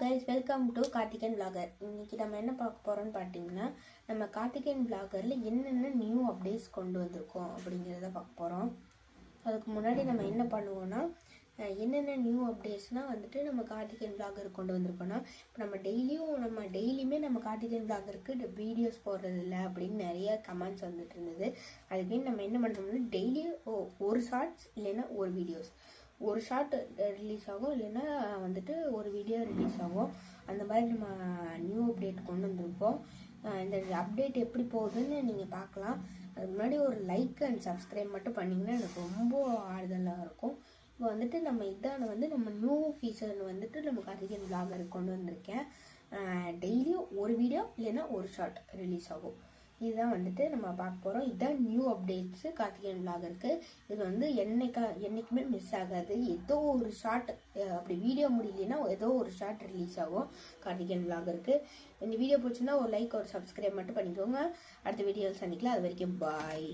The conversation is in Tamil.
Guys, welcome to Karthikeyan vlogger. இன்னைக்கு நம்ம என்ன பார்க்க போறோம்னு பார்த்தீங்கன்னா, நம்ம கார்த்திகேயன் vloggerல என்னென்ன நியூ அப்டேட்ஸ் கொண்டு வந்திருக்கோம் அப்படிங்கிறத பார்க்க போறோம். அதுக்கு முன்னாடி நம்ம என்ன பண்ணுவோம்னா, என்னென்ன நியூ அப்டேட்ஸ்னால் வந்துட்டு நம்ம கார்த்திகேயன் vlogger கொண்டு வந்திருக்கோம்னா, இப்போ நம்ம டெய்லியுமே நம்ம கார்த்திகேயன் vloggerக்கு வீடியோஸ் போடுறது இல்லை அப்படின்னு நிறைய கமெண்ட்ஸ் வந்துட்டு இருந்தது. அதுக்கு நம்ம என்ன பண்ணோம்னா, டெய்லியும் ஒரு ஷார்ட்ஸ் இல்லைன்னா ஒரு வீடியோஸ், ஒரு ஷார்ட் ரிலீஸ் ஆகும், இல்லைன்னா வந்துட்டு ஒரு வீடியோ ரிலீஸ் ஆகும். அந்த மாதிரி நம்ம நியூ அப்டேட் கொண்டு வந்திருக்கோம். இந்த அப்டேட் எப்படி போகுதுன்னு நீங்கள் பார்க்கலாம். அதுக்கு முன்னாடி ஒரு லைக் அண்ட் சப்ஸ்கிரைப் மட்டும் பண்ணிங்கன்னா எனக்கு ரொம்ப ஆறுதலாக இருக்கும். இப்போ வந்துட்டு நம்ம நியூ ஃபீச்சர் வந்துட்டு நம்ம கார்த்திகேயன் vlogger கொண்டு வந்திருக்கேன். டெய்லியும் ஒரு வீடியோ இல்லைன்னா ஒரு ஷார்ட் ரிலீஸ் ஆகும். இதுதான் வந்துட்டு நம்ம பார்க்க போகிறோம். இதுதான் நியூ அப்டேட்ஸு கார்த்திகேயன் vloggerக்கு. இது வந்து என்றைக்குமே மிஸ் ஆகாது. ஏதோ ஒரு ஷார்ட், அப்படி வீடியோ முடியலன்னா ஏதோ ஒரு ஷார்ட் ரிலீஸ் ஆகும் கார்த்திகேயன் vloggerக்கு. இந்த வீடியோ பிடிச்சுன்னா ஒரு லைக் ஒரு சப்ஸ்கிரைப் மட்டும் பண்ணிக்கோங்க. அடுத்த வீடியோவில் சந்திக்கலாம். அது வரைக்கும் பாய்.